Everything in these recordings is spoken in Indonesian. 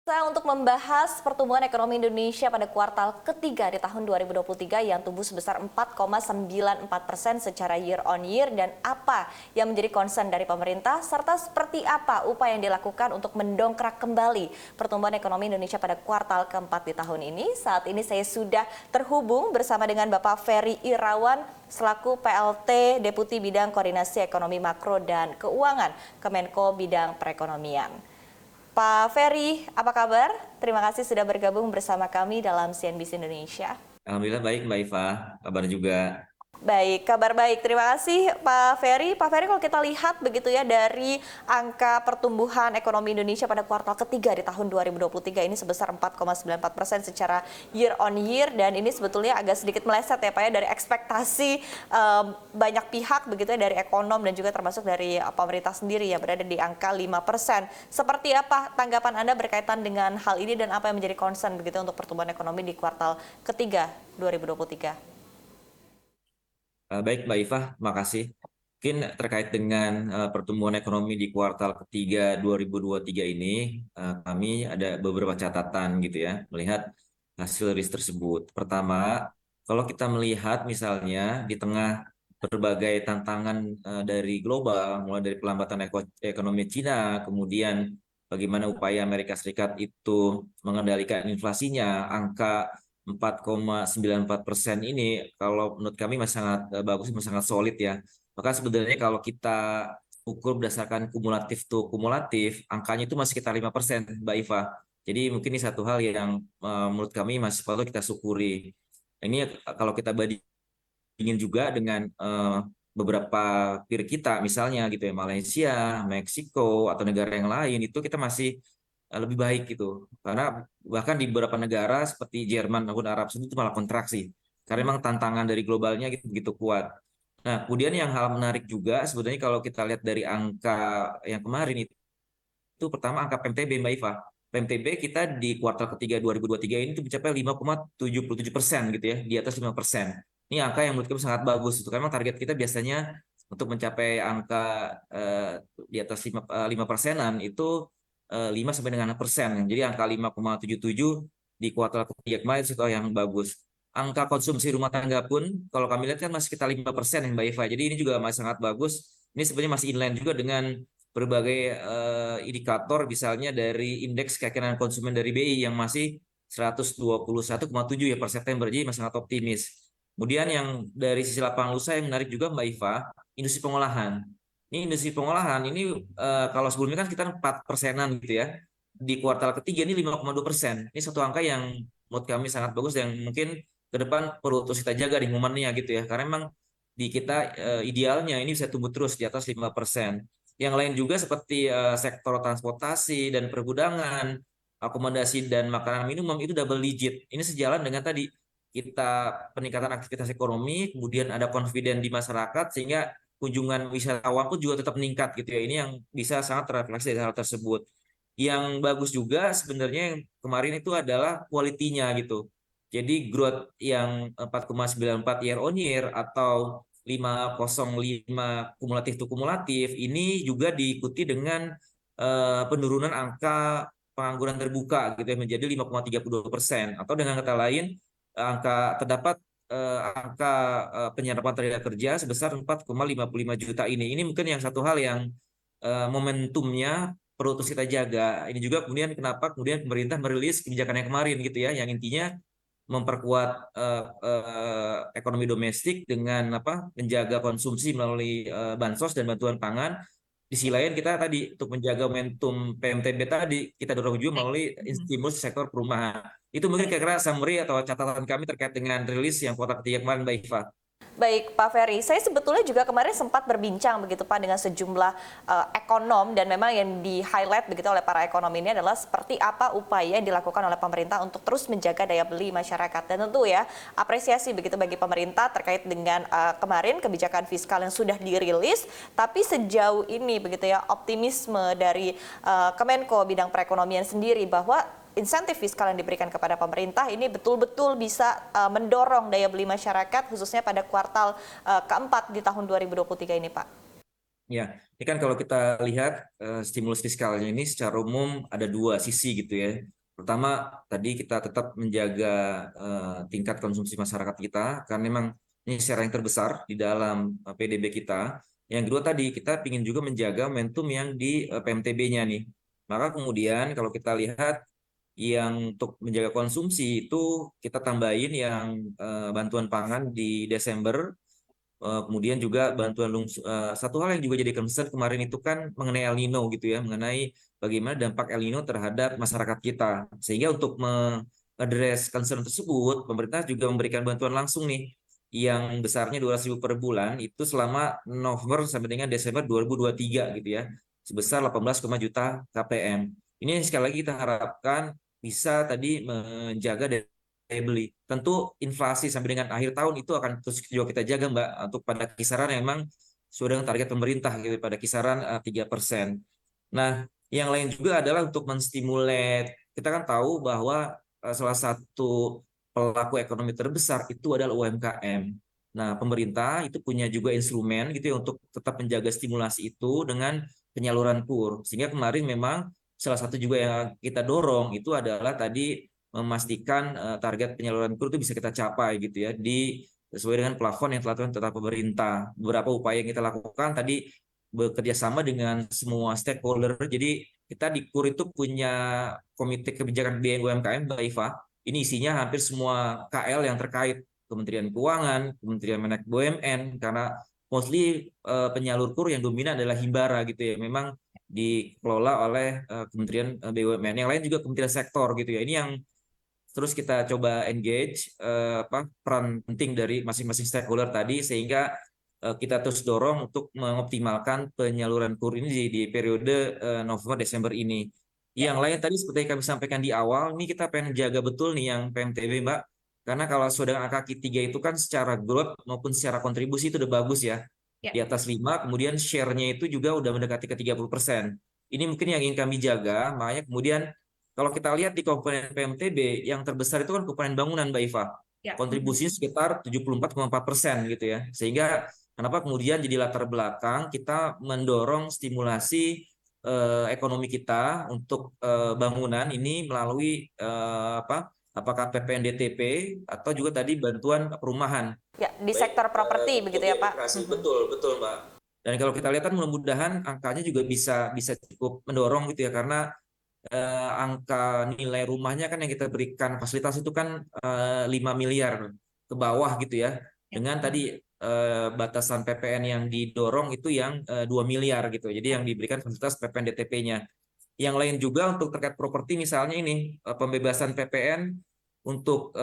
Untuk membahas pertumbuhan ekonomi Indonesia pada kuartal ketiga di tahun 2023 yang tumbuh sebesar 4,94% secara year on year dan apa yang menjadi concern dari pemerintah serta seperti apa upaya yang dilakukan untuk mendongkrak kembali pertumbuhan ekonomi Indonesia pada kuartal keempat di tahun ini. Saat ini saya sudah terhubung bersama dengan Bapak Ferry Irawan selaku PLT Deputi Bidang Koordinasi Ekonomi Makro dan Keuangan Kemenko Bidang Perekonomian. Pak Ferry, apa kabar? Terima kasih sudah bergabung bersama kami dalam CNBC Indonesia. Alhamdulillah baik Mbak Iva, kabar juga. Baik, kabar baik. Terima kasih Pak Ferry. Pak Ferry, kalau kita lihat begitu ya dari angka pertumbuhan ekonomi Indonesia pada kuartal ketiga di tahun 2023 ini sebesar 4,94% secara year on year dan ini sebetulnya agak sedikit meleset ya Pak ya dari ekspektasi banyak pihak begitu ya dari ekonom dan juga termasuk dari pemerintah sendiri ya berada di angka 5%. Seperti apa tanggapan Anda berkaitan dengan hal ini dan apa yang menjadi concern begitu untuk pertumbuhan ekonomi di kuartal ketiga 2023? Baik Mbak Iva, makasih. Mungkin terkait dengan pertumbuhan ekonomi di kuartal ketiga 2023 ini, kami ada beberapa catatan gitu ya, melihat hasil rilis tersebut. Pertama, kalau kita melihat misalnya di tengah berbagai tantangan dari global, mulai dari pelambatan ekonomi Cina, kemudian bagaimana upaya Amerika Serikat itu mengendalikan inflasinya, angka 4,94% ini kalau menurut kami masih sangat bagus, masih sangat solid ya. Maka sebenarnya kalau kita ukur berdasarkan kumulatif to kumulatif, angkanya itu masih sekitar 5%, Mbak Iva. Jadi mungkin ini satu hal yang menurut kami masih perlu kita syukuri. Ini kalau kita bandingin juga dengan beberapa peer kita, misalnya gitu ya, Malaysia, Meksiko, atau negara yang lain, itu kita masih lebih baik gitu. Karena bahkan di beberapa negara seperti Jerman maupun Arab Saudi itu malah kontraksi. Karena memang tantangan dari globalnya gitu, gitu kuat. Nah, kemudian yang hal menarik juga sebenarnya kalau kita lihat dari angka yang kemarin itu pertama angka PMTB Mbak Iva. PMTB kita di kuartal ketiga 2023 ini tuh mencapai 5,77% gitu ya, di atas 5%. Ini angka yang menurut kami sangat bagus. Itu karena target kita biasanya untuk mencapai angka di atas 5 persenan itu 5 sampai dengan 6%. Jadi angka 5,77 di kuartal ketiga kemarin itu yang bagus. Angka konsumsi rumah tangga pun kalau kami lihat kan masih sekitar 5% ya Mbak Eva. Jadi ini juga masih sangat bagus. Ini sebenarnya masih inline juga dengan berbagai indikator misalnya dari indeks keyakinan konsumen dari BI yang masih 121,7 ya per September. Jadi masih sangat optimis. Kemudian yang dari sisi lapangan usaha yang menarik juga Mbak Iva, industri pengolahan. Ini industri pengolahan ini kalau sebelumnya kan sekitar 4 persenan gitu ya. Di kuartal ketiga ini 5,2%. Ini satu angka yang menurut kami sangat bagus dan mungkin ke depan perlu terus kita jaga di momennya gitu ya. Karena memang di kita idealnya ini bisa tumbuh terus di atas 5%. Yang lain juga seperti sektor transportasi dan pergudangan, akomodasi dan makanan minum itu double digit. Ini sejalan dengan tadi kita peningkatan aktivitas ekonomi, kemudian ada confidence di masyarakat sehingga kunjungan wisatawan pun juga tetap meningkat gitu ya. Ini yang bisa sangat terrefleksi dari hal tersebut. Yang bagus juga sebenarnya yang kemarin itu adalah kualitinya gitu. Jadi growth yang 4,94 year on year atau 505 kumulatif to kumulatif ini juga diikuti dengan penurunan angka pengangguran terbuka gitu ya menjadi 5,32% atau dengan kata lain angka terdapat angka penyerapan tenaga kerja sebesar 4,55 juta ini. Ini mungkin yang satu hal yang momentumnya perlu terus kita jaga. Ini juga kemudian kenapa kemudian pemerintah merilis kebijakan yang kemarin gitu ya, yang intinya memperkuat ekonomi domestik dengan apa menjaga konsumsi melalui bansos dan bantuan pangan. Di sisi lain kita tadi untuk menjaga momentum PMTB tadi kita dorong juga melalui stimulus sektor perumahan. Itu mungkin kira-kira summary atau catatan kami terkait dengan rilis yang kuartal ketiga kemarin, Mbak Iva. Baik Pak Ferry, saya sebetulnya juga kemarin sempat berbincang begitu Pak dengan sejumlah ekonom dan memang yang di-highlight begitu oleh para ekonom ini adalah seperti apa upaya yang dilakukan oleh pemerintah untuk terus menjaga daya beli masyarakat dan tentu ya apresiasi begitu bagi pemerintah terkait dengan kemarin kebijakan fiskal yang sudah dirilis, tapi sejauh ini begitu ya optimisme dari Kemenko bidang perekonomian sendiri bahwa insentif fiskal yang diberikan kepada pemerintah ini betul-betul bisa mendorong daya beli masyarakat khususnya pada kuartal keempat di tahun 2023 ini Pak. Ya, ini kan kalau kita lihat stimulus fiskalnya ini secara umum ada dua sisi gitu ya. Pertama, tadi kita tetap menjaga tingkat konsumsi masyarakat kita, karena memang ini share yang terbesar di dalam PDB kita. Yang kedua tadi, kita ingin juga menjaga momentum yang di PMTB-nya nih. Maka kemudian kalau kita lihat yang untuk menjaga konsumsi itu kita tambahin yang bantuan pangan di Desember. Kemudian juga bantuan satu hal yang juga jadi concern kemarin itu kan mengenai El Nino gitu ya, mengenai bagaimana dampak El Nino terhadap masyarakat kita. Sehingga untuk mengadres concern tersebut, pemerintah juga memberikan bantuan langsung nih yang besarnya 200.000 per bulan itu selama November sampai dengan Desember 2023 gitu ya, sebesar 18, juta KPM. Ini sekali lagi kita harapkan bisa tadi menjaga daya beli. Tentu inflasi sampai dengan akhir tahun itu akan terus juga kita jaga, Mbak, untuk pada kisaran yang memang sesuai dengan target pemerintah gitu, pada kisaran 3%. Nah, yang lain juga adalah untuk menstimulat. Kita kan tahu bahwa salah satu pelaku ekonomi terbesar itu adalah UMKM. Nah, pemerintah itu punya juga instrumen gitu ya untuk tetap menjaga stimulasi itu dengan penyaluran KUR. Sehingga kemarin memang salah satu juga yang kita dorong itu adalah tadi memastikan target penyaluran KUR itu bisa kita capai gitu ya di sesuai dengan plafon yang telah ditetapkan pemerintah. Beberapa upaya yang kita lakukan tadi bekerja sama dengan semua stakeholder. Jadi kita di KUR itu punya Komite Kebijakan Biaya UMKM, Mbak Iva. Ini isinya hampir semua KL yang terkait, Kementerian Keuangan, Kementerian BUMN, karena mostly penyalur KUR yang dominan adalah Himbara gitu ya. Memang dikelola oleh Kementerian BUMN. Yang lain juga kementerian sektor gitu ya. Ini yang terus kita coba engage peran penting dari masing-masing stakeholder tadi, sehingga kita terus dorong untuk mengoptimalkan penyaluran KUR ini di periode November Desember ini. Ya. Yang lain tadi seperti yang kami sampaikan di awal, ini kita pengen jaga betul nih yang PMTB, Mbak. Karena kalau sudah dengan angka Q3 itu kan secara growth maupun secara kontribusi itu udah bagus ya. Ya. Di atas 5, kemudian share-nya itu juga udah mendekati ke 30%. Ini mungkin yang ingin kami jaga, makanya kemudian kalau kita lihat di komponen PMTB, yang terbesar itu kan komponen bangunan, Mbak Iva. Ya. Kontribusinya sekitar 74,4% gitu ya. Sehingga kenapa kemudian jadi latar belakang kita mendorong stimulasi ekonomi kita untuk bangunan ini melalui apakah PPNDTP atau juga tadi bantuan perumahan. Ya, di sektor properti begitu ya, Pak. Betul, betul, Mbak. Dan kalau kita lihat kan mudah-mudahan angkanya juga bisa cukup mendorong gitu ya, karena angka nilai rumahnya kan yang kita berikan fasilitas itu kan 5 miliar ke bawah gitu ya. Dengan tadi batasan PPN yang didorong itu yang 2 miliar gitu. Jadi yang diberikan fasilitas PPN DTP-nya. Yang lain juga untuk terkait properti misalnya ini pembebasan PPN untuk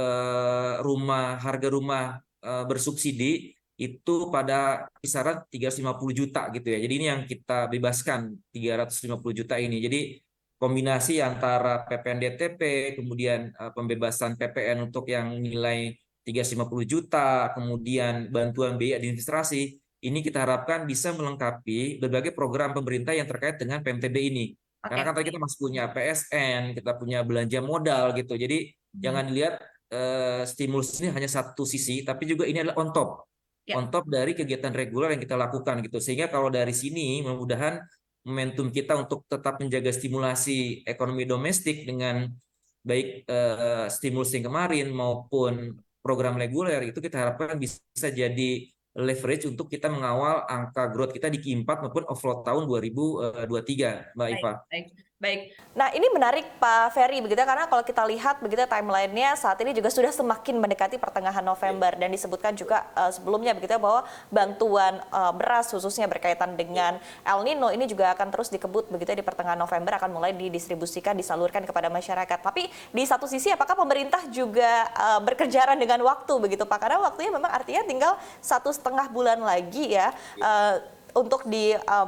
harga rumah bersubsidi itu pada kisaran 350 juta gitu ya. Jadi ini yang kita bebaskan 350 juta ini. Jadi kombinasi antara PPN DTP, kemudian pembebasan PPN untuk yang nilai 350 juta, kemudian bantuan biaya administrasi, ini kita harapkan bisa melengkapi berbagai program pemerintah yang terkait dengan PMTB ini. Karena kan tadi kita masih punya PSN, kita punya belanja modal gitu. Jadi jangan dilihat stimulus ini hanya satu sisi, tapi juga ini adalah on top dari kegiatan reguler yang kita lakukan gitu. Sehingga kalau dari sini mudah-mudahan momentum kita untuk tetap menjaga stimulasi ekonomi domestik dengan baik stimulus yang kemarin maupun program reguler itu kita harapkan bisa jadi leverage untuk kita mengawal angka growth kita di Q4 maupun overall tahun 2023, Mbak Iva. Baik. Nah, ini menarik Pak Ferry begitu karena kalau kita lihat begitu timelinenya saat ini juga sudah semakin mendekati pertengahan November dan disebutkan juga sebelumnya begitu bahwa bantuan beras khususnya berkaitan dengan El Nino ini juga akan terus dikebut begitu di pertengahan November akan mulai didistribusikan, disalurkan kepada masyarakat. Tapi di satu sisi apakah pemerintah juga berkejaran dengan waktu begitu Pak? Karena waktunya memang artinya tinggal 1,5 bulan lagi ya. Untuk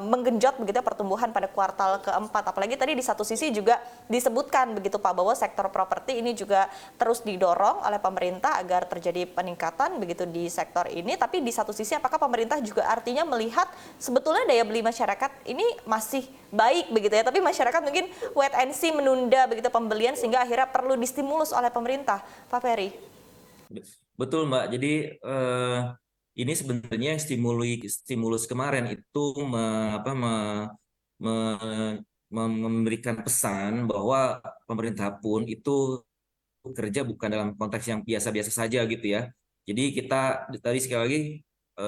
menggenjot begitu pertumbuhan pada kuartal keempat. Apalagi tadi di satu sisi juga disebutkan begitu Pak bahwa sektor properti ini juga terus didorong oleh pemerintah agar terjadi peningkatan begitu di sektor ini. Tapi di satu sisi apakah pemerintah juga artinya melihat sebetulnya daya beli masyarakat ini masih baik begitu ya. Tapi masyarakat mungkin wait and see menunda begitu pembelian sehingga akhirnya perlu distimulus oleh pemerintah. Pak Ferry. Betul Mbak. Jadi ini sebenarnya stimulus kemarin itu memberikan pesan bahwa pemerintah pun itu bekerja bukan dalam konteks yang biasa-biasa saja gitu ya. Jadi kita tadi sekali lagi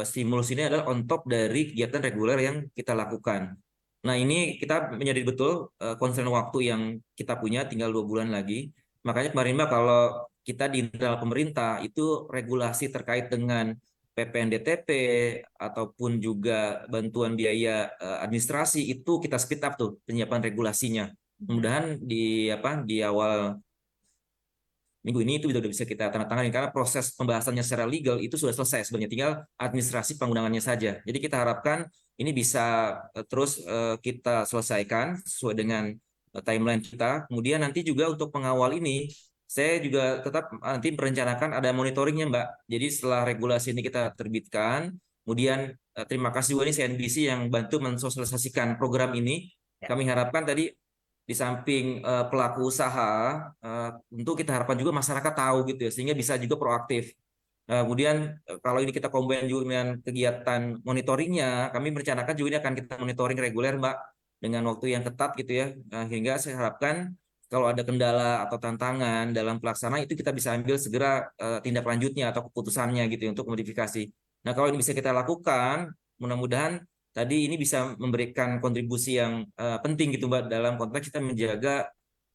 stimulus ini adalah on top dari kegiatan reguler yang kita lakukan. Nah ini kita menyadari betul concern waktu yang kita punya tinggal 2 bulan lagi. Makanya kemarin Mbak kalau kita di internal pemerintah itu regulasi terkait dengan PPNDTP ataupun juga bantuan biaya administrasi itu kita speed up tuh penyiapan regulasinya. Mudah-mudahan di awal minggu ini itu udah bisa kita tanda tangani karena proses pembahasannya secara legal itu sudah selesai sebenarnya tinggal administrasi pengundangannya saja. Jadi kita harapkan ini bisa terus kita selesaikan sesuai dengan timeline kita. Kemudian nanti juga untuk pengawal ini saya juga tetap nanti merencanakan ada monitoringnya Mbak. Jadi setelah regulasi ini kita terbitkan, kemudian terima kasih juga nih CNBC yang bantu mensosialisasikan program ini. Kami harapkan tadi di samping pelaku usaha, tentu kita harapkan juga masyarakat tahu gitu ya, sehingga bisa juga proaktif. Kemudian kalau ini kita combine juga dengan kegiatan monitoringnya, kami merencanakan juga ini akan kita monitoring reguler, Mbak, dengan waktu yang ketat gitu ya, hingga saya harapkan kalau ada kendala atau tantangan dalam pelaksanaan itu kita bisa ambil segera tindak lanjutnya atau keputusannya gitu ya, untuk modifikasi. Nah kalau ini bisa kita lakukan, mudah-mudahan tadi ini bisa memberikan kontribusi yang penting gitu Mbak dalam konteks kita menjaga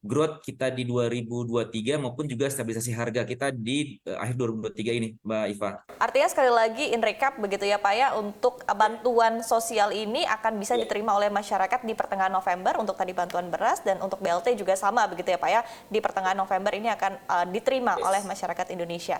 growth kita di 2023 maupun juga stabilisasi harga kita di akhir 2023 ini Mbak Iva. Artinya sekali lagi in recap begitu ya Pak ya, untuk bantuan sosial ini akan bisa diterima oleh masyarakat di pertengahan November untuk tadi bantuan beras, dan untuk BLT juga sama begitu ya Pak ya, di pertengahan November ini akan diterima oleh masyarakat Indonesia.